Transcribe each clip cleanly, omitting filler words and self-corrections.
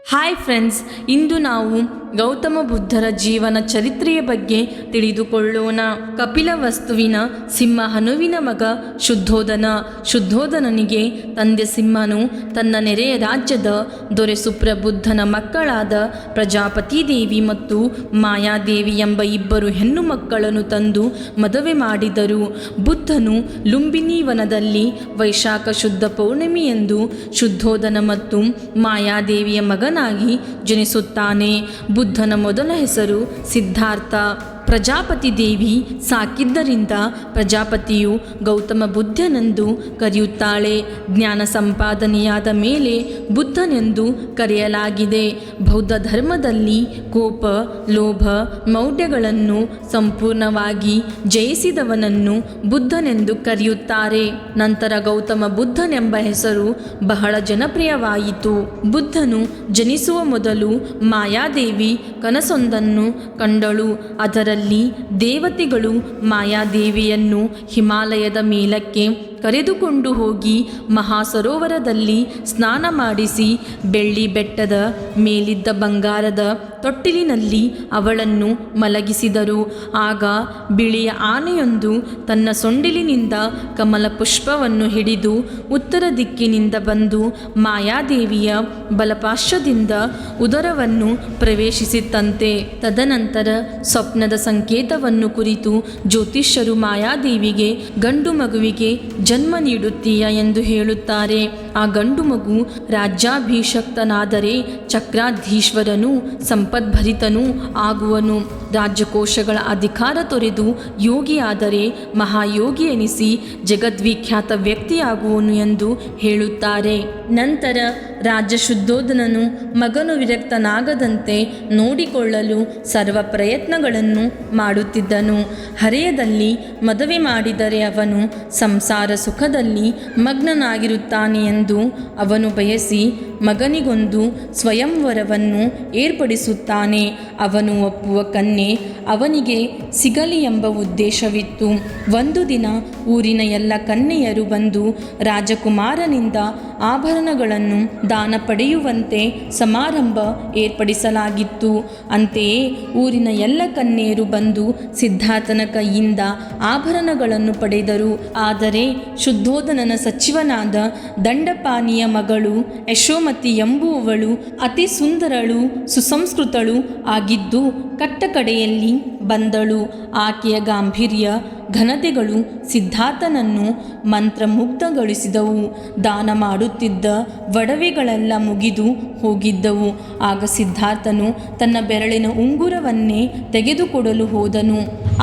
Hi friends, ಇಂದು ನಾವು ಗೌತಮ ಬುದ್ಧರ ಜೀವನ ಚರಿತ್ರೆಯ ಬಗ್ಗೆ ತಿಳಿದುಕೊಳ್ಳೋಣ. ಕಪಿಲವಸ್ತುವಿನ ಸಿಂಹ ಹನುವಿನ ಮಗ ಶುದ್ಧೋಧನ. ಶುದ್ಧೋಧನನಿಗೆ ತಂದೆ ಸಿಂಹನು ತನ್ನ ನೆರೆಯ ರಾಜ್ಯದ ದೊರೆ ಸುಪ್ರಬುದ್ಧನ ಮಕ್ಕಳಾದ ಪ್ರಜಾಪತಿ ದೇವಿ ಮತ್ತು ಮಾಯಾದೇವಿ ಎಂಬ ಇಬ್ಬರು ಹೆಣ್ಣು ಮಕ್ಕಳನ್ನು ತಂದು ಮದುವೆ ಮಾಡಿದರು. ಬುದ್ಧನು ಲುಂಬಿನಿ ವನದಲ್ಲಿ ವೈಶಾಖ ಶುದ್ಧ ಪೌರ್ಣಮಿಯಂದು ಶುದ್ಧೋಧನ ಮತ್ತು ಮಾಯಾದೇವಿಯ ಮಗನಾಗಿ ಜನಿಸುತ್ತಾನೆ. ಬುದ್ಧನ ಮೊದಲ ಹೆಸರು ಸಿದ್ಧಾರ್ಥ. ಪ್ರಜಾಪತಿ ದೇವಿ ಸಾಕಿದ್ದರಿಂದ ಪ್ರಜಾಪತಿಯು ಗೌತಮ ಬುದ್ಧನೆಂದು ಕರೆಯುತ್ತಾಳೆ. ಜ್ಞಾನ ಸಂಪಾದನೆಯಾದ ಮೇಲೆ ಬುದ್ಧನೆಂದು ಕರೆಯಲಾಗಿದೆ. ಬೌದ್ಧ ಧರ್ಮದಲ್ಲಿ ಕೋಪ, ಲೋಭ, ಮೌಢ್ಯಗಳನ್ನು ಸಂಪೂರ್ಣವಾಗಿ ಜಯಿಸಿದವನನ್ನು ಬುದ್ಧನೆಂದು ಕರೆಯುತ್ತಾರೆ. ನಂತರ ಗೌತಮ ಬುದ್ಧನೆಂಬ ಹೆಸರು ಬಹಳ ಜನಪ್ರಿಯವಾಯಿತು. ಬುದ್ಧನು ಜನಿಸುವ ಮೊದಲು ಮಾಯಾದೇವಿ ಕನಸೊಂದನ್ನು ಕಂಡಳು. ಅದರಲ್ಲಿ ದೇವತೆಗಳು ಮಾಯಾದೇವಿಯನ್ನು ಹಿಮಾಲಯದ ಮೇಲಕ್ಕೆ ಕರೆದುಕೊಂಡು ಹೋಗಿ ಮಹಾಸರೋವರದಲ್ಲಿ ಸ್ನಾನ ಮಾಡಿಸಿ ಬೆಳ್ಳಿ ಬೆಟ್ಟದ ಮೇಲಿದ್ದ ಬಂಗಾರದ ತೊಟ್ಟಿಲಿನಲ್ಲಿ ಅವಳನ್ನು ಮಲಗಿಸಿದರು. ಆಗ ಬಿಳಿಯ ಆನೆಯೊಂದು ತನ್ನ ಸೊಂಡಿಲಿನಿಂದ ಕಮಲ ಪುಷ್ಪವನ್ನು ಹಿಡಿದು ಉತ್ತರ ದಿಕ್ಕಿನಿಂದ ಬಂದು ಮಾಯಾದೇವಿಯ ಬಲಪಾರ್ಶ್ವದಿಂದ ಉದರವನ್ನು ಪ್ರವೇಶಿಸಿತಂತೆ. ತದನಂತರ ಸ್ವಪ್ನದ ಸಂಕೇತವನ್ನು ಕುರಿತು ಜ್ಯೋತಿಷ್ಯರು ಮಾಯಾದೇವಿಗೆ ಗಂಡು ಮಗುವಿಗೆ ಜನ್ಮ ನೀಡುತ್ತೀಯ ಎಂದು ಹೇಳುತ್ತಾರೆ. ಆ ಗಂಡು ಮಗು ರಾಜ್ಯಾಭಿಷಕ್ತನಾದರೆ ಚಕ್ರಾಧೀಶ್ವರನು ಸಂಪದ್ಭರಿತನೂ ಆಗುವನು. ರಾಜ್ಯಕೋಶಗಳ ಅಧಿಕಾರ ತೊರೆದು ಯೋಗಿಯಾದರೆ ಮಹಾಯೋಗಿ ಎನಿಸಿ ಜಗದ್ವಿಖ್ಯಾತ ವ್ಯಕ್ತಿಯಾಗುವನು ಎಂದು ಹೇಳುತ್ತಾರೆ. ನಂತರ ರಾಜ ಶುದ್ಧೋಧನನು ಮಗನು ವಿರಕ್ತನಾಗದಂತೆ ನೋಡಿಕೊಳ್ಳಲು ಸರ್ವ ಪ್ರಯತ್ನಗಳನ್ನು ಮಾಡುತ್ತಿದ್ದನು. ಹರೆಯದಲ್ಲಿ ಮದುವೆ ಮಾಡಿದರೆ ಅವನು ಸಂಸಾರ ಸುಖದಲ್ಲಿ ಮಗ್ನನಾಗಿರುತ್ತಾನೆ ಎಂದು ಅವನು ಬಯಸಿ ಮಗನಿಗೊಂದು ಸ್ವಯಂವರವನ್ನು ಏರ್ಪಡಿಸುತ್ತಾನೆ. ಅವನು ಒಪ್ಪುವ ಕನ್ಯೆ ಅವನಿಗೆ ಸಿಗಲಿ ಎಂಬ ಉದ್ದೇಶವಿತ್ತು. ಒಂದು ದಿನ ಊರಿನ ಎಲ್ಲ ಕನ್ಯೆಯರು ಬಂದು ರಾಜಕುಮಾರನಿಂದ ಆಭರಣಗಳನ್ನು ದಾನ ಪಡೆಯುವಂತೆ ಸಮಾರಂಭ ಏರ್ಪಡಿಸಲಾಗಿತ್ತು. ಅಂತೆಯೇ ಊರಿನ ಎಲ್ಲ ಕನ್ಯೆಯರು ಬಂದು ಸಿದ್ಧಾರ್ಥನ ಕೈಯಿಂದ ಆಭರಣಗಳನ್ನು ಪಡೆದರು. ಆದರೆ ಶುದ್ಧೋಧನನ ಸಚಿವನಾದ ದಂಡಪಾಣಿಯ ಮಗಳು ಯಶೋಮತಿ ಎಂಬುವವಳು ಅತಿ ಸುಂದರಳು ಸುಸಂಸ್ಕೃತಳು ಆಗಿದ್ದು ಕಟ್ಟಕಡೆಯಲ್ಲಿ ಬಂದಳು. ಆಕೆಯ ಗಾಂಭೀರ್ಯ ಘನತೆಗಳು ಸಿದ್ಧಾರ್ಥನನ್ನು ಮಂತ್ರಮುಗ್ಧಗೊಳಿಸಿದವು. ದಾನ ಮಾಡುತ್ತಿದ್ದ ಒಡವೆಗಳೆಲ್ಲ ಮುಗಿದು ಹೋಗಿದ್ದವು. ಆಗ ಸಿದ್ಧಾರ್ಥನು ತನ್ನ ಬೆರಳಿನ ಉಂಗುರವನ್ನೇ ತೆಗೆದುಕೊಡಲು ಹೋದನು.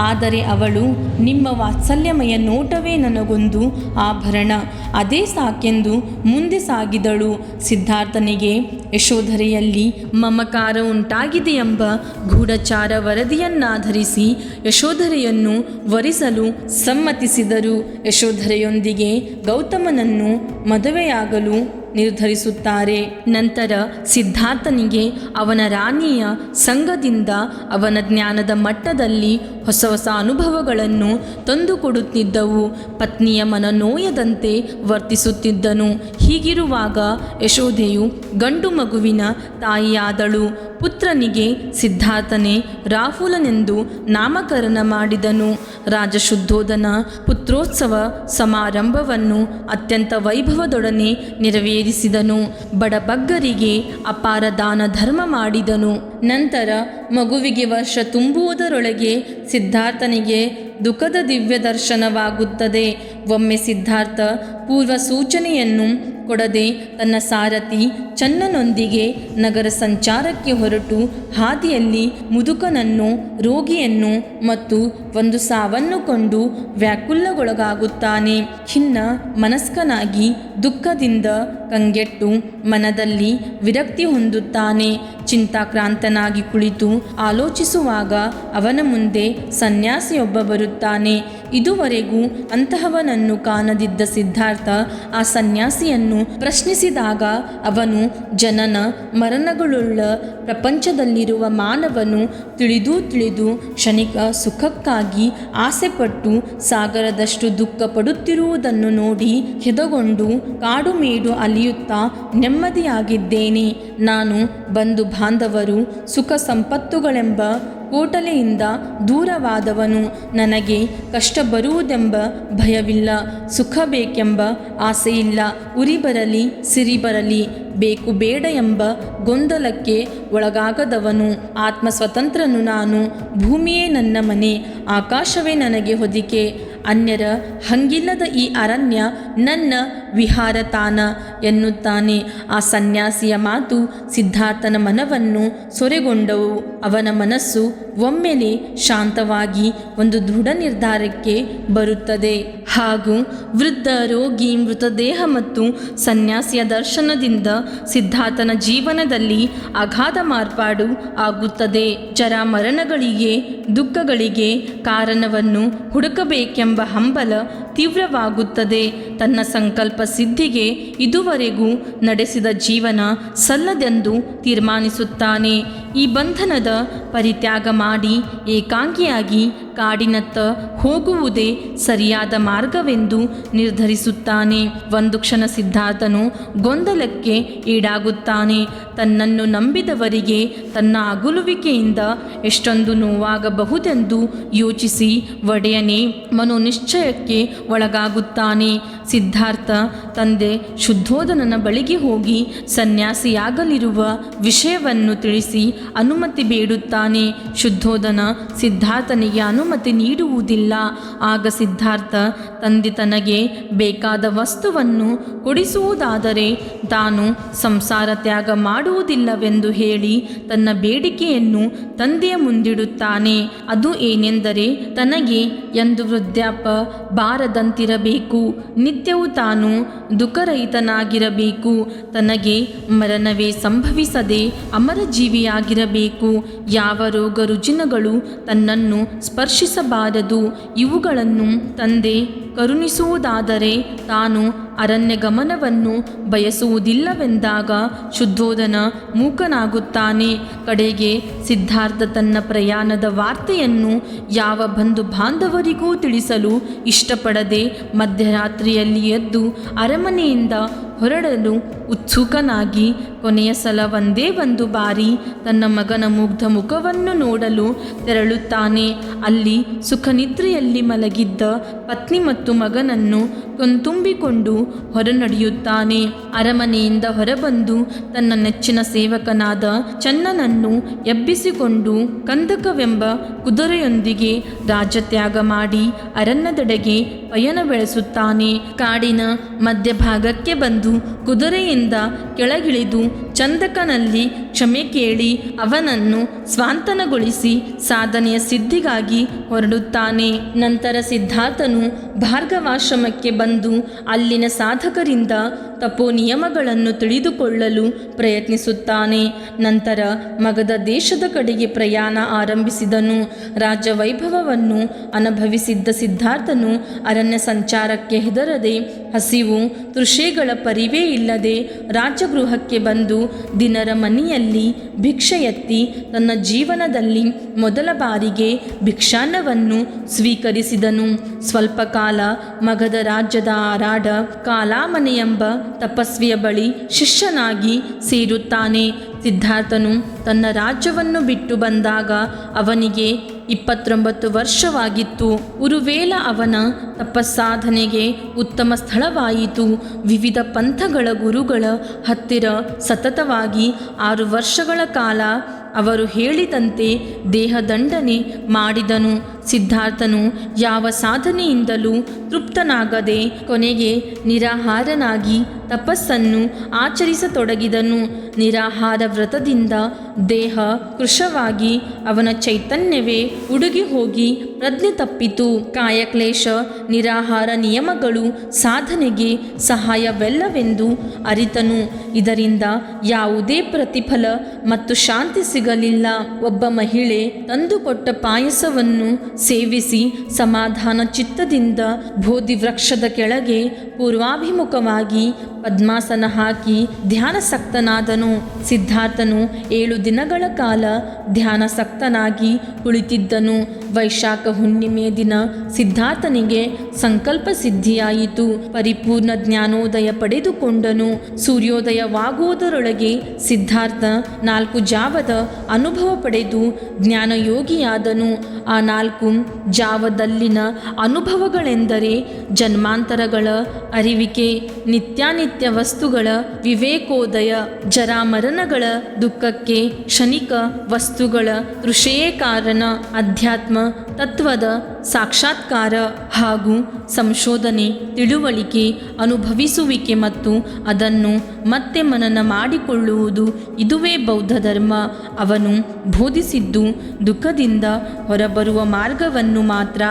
ಆದರೆ ಅವಳು, ನಿಮ್ಮ ವಾತ್ಸಲ್ಯಮಯ ನೋಟವೇ ನನಗೊಂದು ಆಭರಣ, ಅದೇ ಸಾಕೆಂದು ಮುಂದೆ ಸಾಗಿದಳು. ಸಿದ್ಧಾರ್ಥನಿಗೆ ಯಶೋಧರೆಯಲ್ಲಿ ಮಮಕಾರ ಉಂಟಾಗಿದೆ ಎಂಬ ಗೂಢಚಾರ ವರದಿಯನ್ನಾಧರಿಸಿ ಯಶೋಧರೆಯನ್ನು ವರಿಸಲು ಸಮ್ಮತಿಸಿದರು. ಯಶೋಧರೆಯೊಂದಿಗೆ ಗೌತಮನನ್ನು ಮದುವೆಯಾಗಲು ನಿರ್ಧರಿಸುತ್ತಾರೆ. ನಂತರ ಸಿದ್ಧಾರ್ಥನಿಗೆ ಅವನ ರಾಣಿಯ ಸಂಘದಿಂದ ಅವನ ಜ್ಞಾನದ ಮಟ್ಟದಲ್ಲಿ ಹೊಸ ಹೊಸ ಅನುಭವಗಳನ್ನು ತಂದುಕೊಡುತ್ತಿದ್ದವು. ಪತ್ನಿಯ ಮನನೋಯದಂತೆ ವರ್ತಿಸುತ್ತಿದ್ದನು. ಹೀಗಿರುವಾಗ ಯಶೋಧೆಯು ಗಂಡು ಮಗುವಿನ ತಾಯಿಯಾದಳು. ಪುತ್ರನಿಗೆ ಸಿದ್ಧಾರ್ಥನೇ ರಾಹುಲನೆಂದು ನಾಮಕರಣ ಮಾಡಿದನು. ರಾಜ ಶುದ್ಧೋಧನ ಪುತ್ರೋತ್ಸವ ಸಮಾರಂಭವನ್ನು ಅತ್ಯಂತ ವೈಭವದೊಡನೆ ನೆರವೇರಿಸಿದನು. ಬಡಬಗ್ಗರಿಗೆ ಅಪಾರ ದಾನ ಧರ್ಮ ಮಾಡಿದನು. ನಂತರ ಮಗುವಿಗೆ ವರ್ಷ ತುಂಬುವುದರೊಳಗೆ ಸಿದ್ಧಾರ್ಥನಿಗೆ ದುಃಖದ ದಿವ್ಯ ದರ್ಶನವಾಗುತ್ತದೆ. ಒಮ್ಮೆ ಸಿದ್ಧಾರ್ಥ ಪೂರ್ವ ಸೂಚನೆಯನ್ನು ಕೊಡದೆ ತನ್ನ ಸಾರಥಿ ಚನ್ನನೊಂದಿಗೆ ನಗರ ಸಂಚಾರಕ್ಕೆ ಹೊರಟು ಹಾದಿಯಲ್ಲಿ ಮುದುಕನನ್ನು, ರೋಗಿಯನ್ನು ಮತ್ತು ಒಂದು ಸಾವನ್ನು ಕೊಂಡು ವ್ಯಾಕುಲಗೊಳಗಾಗುತ್ತಾನೆ. ಖಿನ್ನ ಮನಸ್ಕನಾಗಿ ದುಃಖದಿಂದ ಕಂಗೆಟ್ಟು ಮನದಲ್ಲಿ ವಿರಕ್ತಿ ಹೊಂದುತ್ತಾನೆ. ಚಿಂತಾಕ್ರಾಂತನಾಗಿ ಕುಳಿತು ಆಲೋಚಿಸುವಾಗ ಅವನ ಮುಂದೆ ಸನ್ಯಾಸಿಯೊಬ್ಬ ಬರುತ್ತಾನೆ. ಇದುವರೆಗೂ ಅಂತಹವನನ್ನು ಕಾಣದಿದ್ದ ಸಿದ್ಧಾರ್ಥ ಸಿದ್ಧಾರ್ಥ ಆ ಸನ್ಯಾಸಿಯನ್ನು ಪ್ರಶ್ನಿಸಿದಾಗ ಅವನು ಜನನ ಮರಣಗಳುಳ್ಳ ಪ್ರಪಂಚದಲ್ಲಿರುವ ಮಾನವನು ತಿಳಿದು ಕ್ಷಣಿಕ ಸುಖಕ್ಕಾಗಿ ಆಸೆಪಟ್ಟು ಸಾಗರದಷ್ಟು ದುಃಖ ಪಡುತ್ತಿರುವುದನ್ನು ನೋಡಿ ಹೆದಗೊಂಡು ಕಾಡುಮೇಡು ಅಲಿಯುತ್ತಾ ನೆಮ್ಮದಿಯಾಗಿದ್ದೇನೆ. ನಾನು ಬಂಧು ಬಾಂಧವರು ಸುಖ ಸಂಪತ್ತುಗಳೆಂಬ ಕೋಟಲೆಯಿಂದ ದೂರವಾದವನು. ನನಗೆ ಕಷ್ಟ ಬರುವುದೆಂಬ ಭಯವಿಲ್ಲ, ಸುಖ ಬೇಕೆಂಬ ಆಸೆಯಿಲ್ಲ. ಉರಿ ಬರಲಿ ಸಿರಿ ಬರಲಿ ಬೇಕು ಬೇಡ ಎಂಬ ಗೊಂದಲಕ್ಕೆ ಒಳಗಾಗದವನು. ಆತ್ಮ ಸ್ವತಂತ್ರನು ನಾನು. ಭೂಮಿಯೇ ನನ್ನ ಮನೆ, ಆಕಾಶವೇ ನನಗೆ ಹೊದಿಕೆ. ಅನ್ಯರ ಹಂಗಿಲ್ಲದ ಈ ಅರಣ್ಯ ನನ್ನ ವಿಹಾರ ತಾಣ ಎನ್ನುತ್ತಾನೆ. ಆ ಸನ್ಯಾಸಿಯ ಮಾತು ಸಿದ್ಧಾರ್ಥನ ಮನವನ್ನು ಸೊರೆಗೊಂಡವು. ಅವನ ಮನಸ್ಸು ಒಮ್ಮೆಲೆ ಶಾಂತವಾಗಿ ಒಂದು ದೃಢ ನಿರ್ಧಾರಕ್ಕೆ ಬರುತ್ತದೆ. ಹಾಗೂ ವೃದ್ಧ, ರೋಗಿ, ಮೃತದೇಹ ಮತ್ತು ಸನ್ಯಾಸಿಯ ದರ್ಶನದಿಂದ ಸಿದ್ಧಾರ್ಥನ ಜೀವನದಲ್ಲಿ ಅಗಾಧ ಮಾರ್ಪಾಡು ಆಗುತ್ತದೆ. ಜರಾಮರಣಗಳಿಗೆ, ದುಃಖಗಳಿಗೆ ಕಾರಣವನ್ನು ಹುಡುಕಬೇಕೆಂಬ ಹಂಬಲ ತೀವ್ರವಾಗುತ್ತದೆ. ತನ್ನ ಸಂಕಲ್ಪ ಸಿದ್ಧಿಗೆ ಇದುವರೆಗೂ ನಡೆಸಿದ ಜೀವನ ಸಲ್ಲದೆಂದು ತೀರ್ಮಾನಿಸುತ್ತಾನೆ. ಈ ಬಂಧನದ ಪರಿತ್ಯಾಗ ಮಾಡಿ ಏಕಾಂಗಿಯಾಗಿ ಕಾಡಿನತ್ತ ಹೋಗುವುದೇ ಸರಿಯಾದ ಮಾರ್ಗವೆಂದು ನಿರ್ಧರಿಸುತ್ತಾನೆ. ಒಂದು ಕ್ಷಣ ಸಿದ್ಧಾರ್ಥನು ಗೊಂದಲಕ್ಕೆ ಈಡಾಗುತ್ತಾನೆ. ತನ್ನನ್ನು ನಂಬಿದವರಿಗೆ ತನ್ನ ಅಗಲುವಿಕೆಯಿಂದ ಎಷ್ಟೊಂದು ನೋವಾಗಬಹುದೆಂದು ಯೋಚಿಸಿ ಒಡೆಯನೇ ಮನೋನಿಶ್ಚಯಕ್ಕೆ ಒಳಗಾಗುತ್ತಾನೆ. ಸಿದ್ಧಾರ್ಥ ತಂದೆ ಶುದ್ಧೋಧನನ ಬಳಿಗೆ ಹೋಗಿ ಸನ್ಯಾಸಿಯಾಗಲಿರುವ ವಿಷಯವನ್ನು ತಿಳಿಸಿ ಅನುಮತಿ ಬೇಡುತ್ತಾನೆ. ಶುದ್ಧೋಧನ ಸಿದ್ಧಾರ್ಥನಿಗೆ ಅನುಮತಿ ನೀಡುವುದಿಲ್ಲ. ಆಗ ಸಿದ್ಧಾರ್ಥ ತಂದೆ ತನಗೆ ಬೇಕಾದ ವಸ್ತುವನ್ನು ಕೊಡಿಸುವುದಾದರೆ ತಾನು ಸಂಸಾರ ತ್ಯಾಗ ಮಾಡುವುದಿಲ್ಲವೆಂದು ಹೇಳಿ ತನ್ನ ಬೇಡಿಕೆಯನ್ನು ತಂದೆಯ ಮುಂದಿಡುತ್ತಾನೆ. ಅದು ಏನೆಂದರೆ ತನಗೆ ಎಂದು ವೃದ್ಧಾಪ್ಯ ಬಾರದಂತಿರಬೇಕು, ನಿತ್ಯವೂ ತಾನು ದುಃಖರಹಿತನಾಗಿರಬೇಕು, ತನಗೆ ಮರಣವೇ ಸಂಭವಿಸದೆ ಅಮರಜೀವಿಯಾಗಿರಬೇಕು, ಯಾವ ರೋಗ ರುಜಿನಗಳು ತನ್ನನ್ನು ಸ್ಪರ್ಶಿಸಬಾರದು. ಇವುಗಳನ್ನು ತಂದೆ ಕರುಣಿಸುವುದಾದರೆ ತಾನು ಅರಣ್ಯ ಗಮನವನ್ನು ಬಯಸುವುದಿಲ್ಲವೆಂದಾಗ ಶುದ್ಧೋಧನ ಮೂಕನಾಗುತ್ತಾನೆ. ಕಡೆಗೆ ಸಿದ್ಧಾರ್ಥ ತನ್ನ ಪ್ರಯಾಣದ ವಾರ್ತೆಯನ್ನು ಯಾವ ಬಂಧು ಬಾಂಧವರಿಗೂ ತಿಳಿಸಲು ಇಷ್ಟಪಡದೆ ಮಧ್ಯರಾತ್ರಿಯಲ್ಲಿ ಎದ್ದು ಅರಮನೆಯಿಂದ ಹೊರಡಲು ಉತ್ಸುಕನಾಗಿ ಕೊನೆಯ ಸಲ ಒಂದೇ ಒಂದು ಬಾರಿ ತನ್ನ ಮಗನ ಮುಗ್ಧ ಮುಖವನ್ನು ನೋಡಲು ತೆರಳುತ್ತಾನೆ. ಅಲ್ಲಿ ಸುಖನಿದ್ರೆಯಲ್ಲಿ ಮಲಗಿದ್ದ ಪತ್ನಿ ಮತ್ತು ಮಗನನ್ನು ಕಣ್ತುಂಬಿಕೊಂಡು ಹೊರನಡೆಯುತ್ತಾನೆ. ಅರಮನೆಯಿಂದ ಹೊರಬಂದು ತನ್ನ ನೆಚ್ಚಿನ ಸೇವಕನಾದ ಚನ್ನನನ್ನು ಎಬ್ಬಿಸಿಕೊಂಡು ಕಂದಕವೆಂಬ ಕುದುರೆಯೊಂದಿಗೆ ರಾಜ್ಯತ್ಯಾಗ ಮಾಡಿ ಅರಣ್ಯದೆಡೆಗೆ ಪಯಣ ಬೆಳೆಸುತ್ತಾನೆ. ಕಾಡಿನ ಮಧ್ಯಭಾಗಕ್ಕೆ ಬಂದು ಕುದುರೆಯಿಂದ ಕೆಳಗಿಳಿದು ಚಂದಕನಲ್ಲಿ ಕ್ಷಮೆ ಕೇಳಿ ಅವನನ್ನು ಸ್ವಾಂತನಗೊಳಿಸಿ ಸಾಧನೆಯ ಸಿದ್ಧಿಗಾಗಿ ಹೊರಡುತ್ತಾನೆ. ನಂತರ ಸಿದ್ಧಾರ್ಥನು ಭಾರ್ಗವಾಶ್ರಮಕ್ಕೆ ಬಂದು ಅಲ್ಲಿನ ಸಾಧಕರಿಂದ ತಪೋ ನಿಯಮಗಳನ್ನು ತಿಳಿದುಕೊಳ್ಳಲು ಪ್ರಯತ್ನಿಸುತ್ತಾನೆ. ನಂತರ ಮಗಧ ದೇಶದ ಕಡೆಗೆ ಪ್ರಯಾಣ ಆರಂಭಿಸಿದನು. ರಾಜ್ಯ ವೈಭವವನ್ನು ಅನುಭವಿಸಿದ್ದ ಸಿದ್ಧಾರ್ಥನು ಅರಣ್ಯ ಸಂಚಾರಕ್ಕೆ ಹೆದರದೆ ಹಸಿವು ತೃಷೆಗಳ ಪರಿವೇ ಇಲ್ಲದೆ ರಾಜಗೃಹಕ್ಕೆ ಬಂದು ದಿನರ ಮನೆಯಲ್ಲಿ ಭಿಕ್ಷೆ ಎತ್ತಿ ತನ್ನ ಜೀವನದಲ್ಲಿ ಮೊದಲ ಬಾರಿಗೆ ಭಿಕ್ಷಾನ್ನವನ್ನು ಸ್ವೀಕರಿಸಿದನು. ಸ್ವಲ್ಪ ಕಾಲ ಮಗಧ ರಾಜ್ಯದ ಆರಾಡ ಕಾಲಾಮನೆ ಎಂಬ ತಪಸ್ವಿಯ ಬಳಿ ಶಿಷ್ಯನಾಗಿ ಸೇರುತ್ತಾನೆ. ಸಿದ್ಧಾರ್ಥನು ತನ್ನ ರಾಜ್ಯವನ್ನು ಬಿಟ್ಟು ಬಂದಾಗ ಅವನಿಗೆ 29 ವರ್ಷವಾಗಿತ್ತು. ಉರುವೇಲ ಅವನ ತಪಸ್ಸಾಧನೆಗೆ ಉತ್ತಮ ಸ್ಥಳವಾಯಿತು. ವಿವಿಧ ಪಂಥಗಳ ಗುರುಗಳ ಹತ್ತಿರ ಸತತವಾಗಿ 6 ವರ್ಷಗಳ ಕಾಲ ಅವರು ಹೇಳಿದಂತೆ ದೇಹದಂಡನೆ ಮಾಡಿದನು. ಸಿದ್ಧಾರ್ಥನು ಯಾವ ಸಾಧನೆಯಿಂದಲೂ ತೃಪ್ತನಾಗದೆ ಕೊನೆಗೆ ನಿರಾಹಾರನಾಗಿ ತಪಸ್ಸನ್ನು ಆಚರಿಸತೊಡಗಿದನು. ನಿರಾಹಾರ ವ್ರತದಿಂದ ದೇಹ ಕೃಶವಾಗಿ ಅವನ ಚೈತನ್ಯವೇ ಉಡುಗಿ ಹೋಗಿ ಪ್ರಜ್ಞೆ ತಪ್ಪಿತು. ಕಾಯಕ್ಲೇಶ ನಿರಾಹಾರ ನಿಯಮಗಳು ಸಾಧನೆಗೆ ಸಹಾಯವೆಲ್ಲವೆಂದು ಅರಿತನು. ಇದರಿಂದ ಯಾವುದೇ ಪ್ರತಿಫಲ ಮತ್ತು ಶಾಂತಿ ಸಿಗಲಿಲ್ಲ. ಒಬ್ಬ ಮಹಿಳೆ ತಂದುಕೊಟ್ಟ ಪಾಯಸವನ್ನು ಸೇವಿಸಿ ಸಮಾಧಾನ ಚಿತ್ತದಿಂದ ಬೋಧಿ ವೃಕ್ಷದ ಕೆಳಗೆ ಪೂರ್ವಾಭಿಮುಖವಾಗಿ ಪದ್ಮಾಸನ ಹಾಕಿ ಧ್ಯಾನಸಕ್ತನಾದನು. ಸಿದ್ಧಾರ್ಥನು 7 ದಿನಗಳ ಕಾಲ ಧ್ಯಾನಸಕ್ತನಾಗಿ ಕುಳಿತಿದ್ದನು. ವೈಶಾಖ ಹುಣ್ಣಿಮೆಯ ದಿನ ಸಿದ್ಧಾರ್ಥನಿಗೆ ಸಂಕಲ್ಪ ಸಿದ್ಧಿಯಾಯಿತು. ಪರಿಪೂರ್ಣ ಜ್ಞಾನೋದಯ ಪಡೆದುಕೊಂಡನು. ಸೂರ್ಯೋದಯವಾಗುವುದರೊಳಗೆ ಸಿದ್ಧಾರ್ಥ 4 ಜಾವದ ಅನುಭವ ಪಡೆದು ಜ್ಞಾನಯೋಗಿಯಾದನು. ಆ 4 ಜಾವದಲ್ಲಿನ ಅನುಭವಗಳೆಂದರೆ ಜನ್ಮಾಂತರಗಳ ಅರಿವಿಕೆ, ನಿತ್ಯಾನಿತ್ಯ ವಸ್ತುಗಳ ವಿವೇಕೋದಯ, ಜರಾಮರಣಗಳ ದುಃಖಕ್ಕೆ ಕ್ಷಣಿಕ ವಸ್ತುಗಳ ತೃಷೆಯೇ ಕಾರಣ, ಅಧ್ಯಾತ್ಮ ತತ್ವದ ಸಾಕ್ಷಾತ್ಕಾರ ಹಾಗೂ ಸಂಶೋಧನೆ, ತಿಳುವಳಿಕೆ, ಅನುಭವಿಸುವಿಕೆ ಮತ್ತು ಅದನ್ನು ಮತ್ತೆ ಮನನ ಮಾಡಿಕೊಳ್ಳುವುದು. ಇದುವೇ ಬೌದ್ಧ ಧರ್ಮ. ಅವನು ಬೋಧಿಸಿದ್ದು ದುಃಖದಿಂದ ಹೊರಬರುವ ಮಾರ್ಗವನ್ನು ಮಾತ್ರ.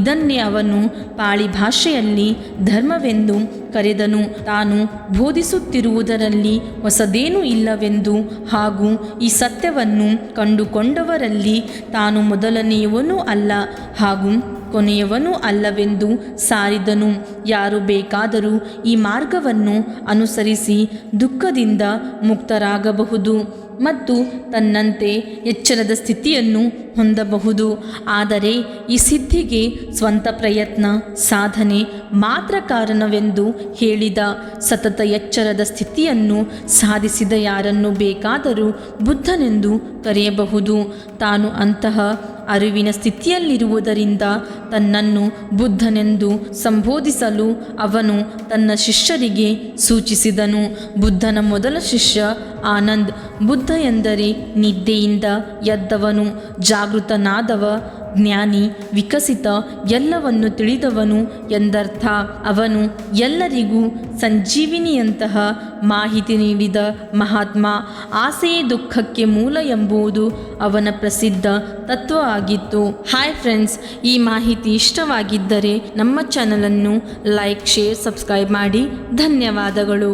ಇದನ್ನೇ ಅವನು ಪಾಳಿ ಭಾಷೆಯಲ್ಲಿ ಧರ್ಮವೆಂದು ಕರೆದನು. ತಾನು ಬೋಧಿಸುತ್ತಿರುವುದರಲ್ಲಿ ಹೊಸದೇನೂ ಇಲ್ಲವೆಂದು ಹಾಗೂ ಈ ಸತ್ಯವನ್ನು ಕಂಡುಕೊಂಡವರಲ್ಲಿ ತಾನು ಮೊದಲನೆಯವನೂ ಅಲ್ಲ ಹಾಗೂ ಕೊನೆಯವನೂ ಅಲ್ಲವೆಂದು ಸಾರಿದನು. ಯಾರು ಬೇಕಾದರೂ ಈ ಮಾರ್ಗವನ್ನು ಅನುಸರಿಸಿ ದುಃಖದಿಂದ ಮುಕ್ತರಾಗಬಹುದು ಮತ್ತು ತನ್ನಂತೆ ಎಚ್ಚರದ ಸ್ಥಿತಿಯನ್ನು ಹೊಂದಬಹುದು. ಆದರೆ ಈ ಸಿದ್ಧಿಗೆ ಸ್ವಂತ ಪ್ರಯತ್ನ, ಸಾಧನೆ ಮಾತ್ರ ಕಾರಣವೆಂದು ಹೇಳಿದ. ಸತತ ಎಚ್ಚರದ ಸ್ಥಿತಿಯನ್ನು ಸಾಧಿಸಿದ ಯಾರನ್ನು ಬೇಕಾದರೂ ಬುದ್ಧನೆಂದು ಕರೆಯಬಹುದು. ತಾನು ಅಂತಹ ಅರಿವಿನ ಸ್ಥಿತಿಯಲ್ಲಿರುವುದರಿಂದ ತನ್ನನ್ನು ಬುದ್ಧನೆಂದು ಸಂಬೋಧಿಸಲು ಅವನು ತನ್ನ ಶಿಷ್ಯರಿಗೆ ಸೂಚಿಸಿದನು. ಬುದ್ಧನ ಮೊದಲ ಶಿಷ್ಯ ಆನಂದ್. ಬುದ್ಧ ಎಂದರೆ ನಿದ್ದೆಯಿಂದ ಎದ್ದವನು, ಜಾಗೃತನಾದವ, ಜ್ಞಾನಿ, ವಿಕಸಿತ, ಎಲ್ಲವನ್ನು ತಿಳಿದವನು ಎಂದರ್ಥ. ಅವನು ಎಲ್ಲರಿಗೂ ಸಂಜೀವಿನಿಯಂತಹ ಮಾಹಿತಿ ನೀಡಿದ ಮಹಾತ್ಮ. ಆಸೆಯೇ ದುಃಖಕ್ಕೆ ಮೂಲ ಎಂಬುದು ಅವನ ಪ್ರಸಿದ್ಧ ತತ್ವ ಆಗಿತ್ತು. ಹಾಯ್ ಫ್ರೆಂಡ್ಸ್, ಈ ಮಾಹಿತಿ ಇಷ್ಟವಾಗಿದ್ದರೆ ನಮ್ಮ ಚಾನಲನ್ನು ಲೈಕ್, ಶೇರ್, ಸಬ್ಸ್ಕ್ರೈಬ್ ಮಾಡಿ. ಧನ್ಯವಾದಗಳು.